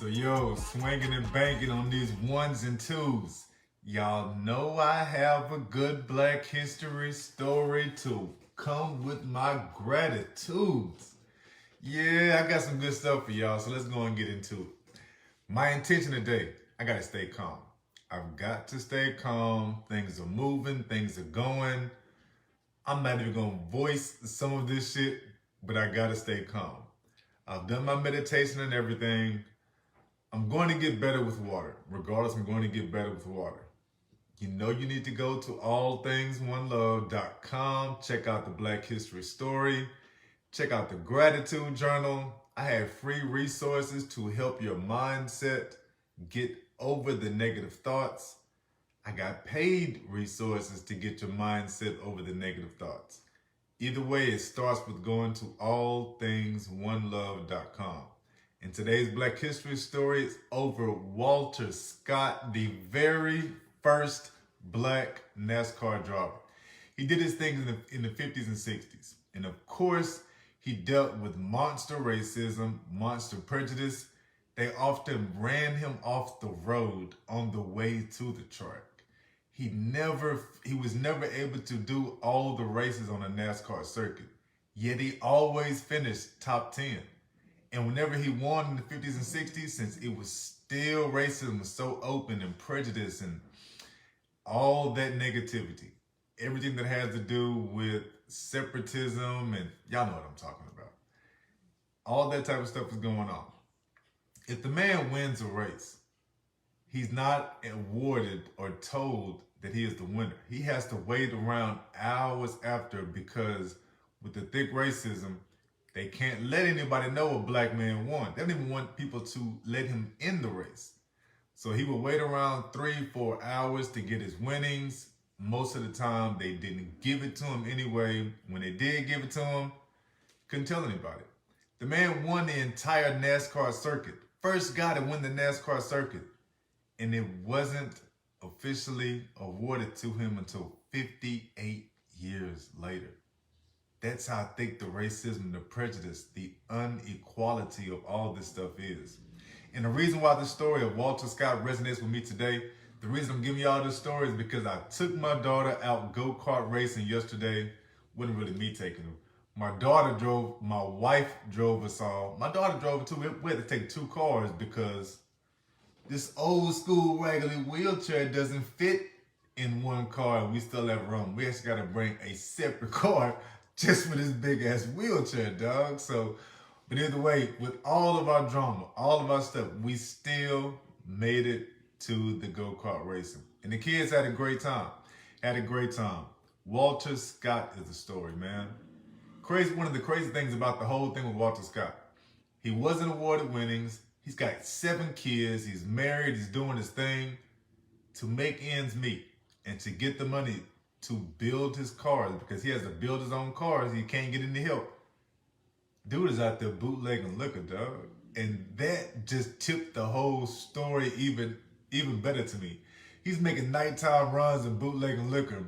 So yo, swinging and banking on these ones and twos. Y'all know I have a good Black History story to come with my gratitudes. Yeah, I got some good stuff for y'all, so let's go and get into it. My intention today, I gotta stay calm. I've got to stay calm. Things are moving, things are going. I'm not even gonna voice some of this shit, but I gotta stay calm. I've done my meditation and everything. I'm going to get better with water. Regardless, I'm going to get better with water. You know you need to go to allthingsonelove.com. Check out the Black History story. Check out the gratitude journal. I have free resources to help your mindset get over the negative thoughts. I got paid resources to get your mindset over the negative thoughts. Either way, it starts with going to allthingsonelove.com. And today's Black History story is over Walter Scott, the very first Black NASCAR driver. He did his things in the 50s and 60s. And of course, he dealt with monster racism, monster prejudice. They often ran him off the road on the way to the track. He was never able to do all the races on a NASCAR circuit, yet he always finished top 10. And whenever he won in the 50s and 60s, since it was still racism was so open and prejudice and all that negativity, everything that has to do with separatism, and y'all know what I'm talking about. All that type of stuff is going on. If the man wins a race, he's not awarded or told that he is the winner. He has to wait around hours after, because with the thick racism, they can't let anybody know a black man won. They don't even want people to let him in the race. So he would wait around 3-4 hours to get his winnings. Most of the time, they didn't give it to him anyway. When they did give it to him, couldn't tell anybody. The man won the entire NASCAR circuit. First guy to win the NASCAR circuit. And it wasn't officially awarded to him until 58 years later. That's how thick the racism, the prejudice, the inequality of all this stuff is. And the reason why the story of Walter Scott resonates with me today, the reason I'm giving y'all this story is because I took my daughter out go-kart racing yesterday. Wasn't really me taking her. My daughter drove, my wife drove us all. My daughter drove it too. We had to take 2 cars because this old school regular wheelchair doesn't fit in one car and we still have room. We actually got to bring a separate car just for this big ass wheelchair, dog. So, but either way, with all of our drama, all of our stuff, we still made it to the go-kart racing. And the kids had a great time. Walter Scott is the story, man. One of the crazy things about the whole thing with Walter Scott, he wasn't awarded winnings. He's got 7 kids. He's married. He's doing his thing to make ends meet and to get the money to build his cars, because he has to build his own cars. He can't get any help. Dude is out there bootlegging liquor, dog. And that just tipped the whole story even better to me. He's making nighttime runs and bootlegging liquor.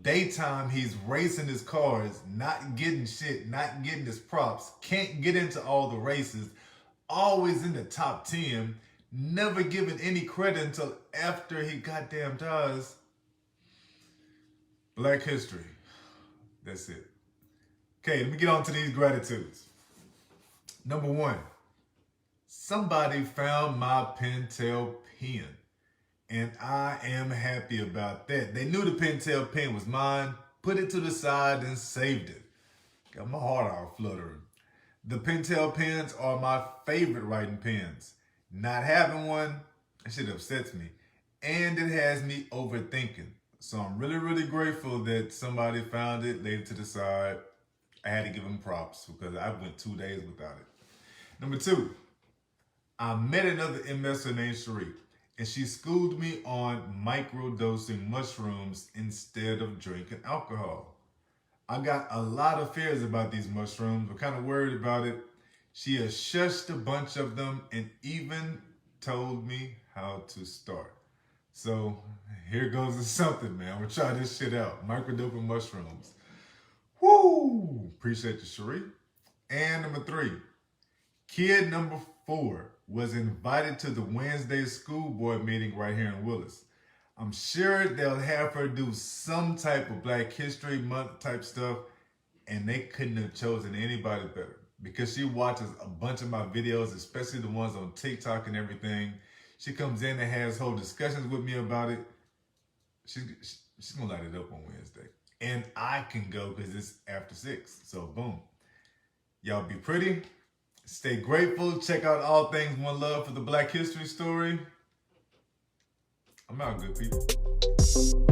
Daytime, he's racing his cars, not getting shit, not getting his props, can't get into all the races, always in the top 10, never given any credit until after he goddamn does. Black history. That's it. Okay, let me get on to these gratitudes. Number 1, somebody found my Pentel pen, and I am happy about that. They knew the Pentel pen was mine, put it to the side and saved it. Got my heart all fluttering. The Pentel pens are my favorite writing pens. Not having one, that shit upsets me. And it has me overthinking. So I'm really, really grateful that somebody found it, laid it to the side. I had to give them props because I went 2 days without it. Number 2, I met another MSer named Cherie, and she schooled me on microdosing mushrooms instead of drinking alcohol. I got a lot of fears about these mushrooms. We're kind of worried about it. She has shushed a bunch of them and even told me how to start. So here goes to something, man. We'll try this shit out. Microdosing mushrooms. Woo! Appreciate you, Cherie. And number 3, kid number 4 was invited to the Wednesday school board meeting right here in Willis. I'm sure they'll have her do some type of Black History Month type stuff, and they couldn't have chosen anybody better because she watches a bunch of my videos, especially the ones on TikTok and everything. She comes in and has whole discussions with me about it. She's gonna light it up on Wednesday. And I can go because it's after 6. So boom. Y'all be pretty. Stay grateful. Check out All Things One Love for the Black History story. I'm out, good people.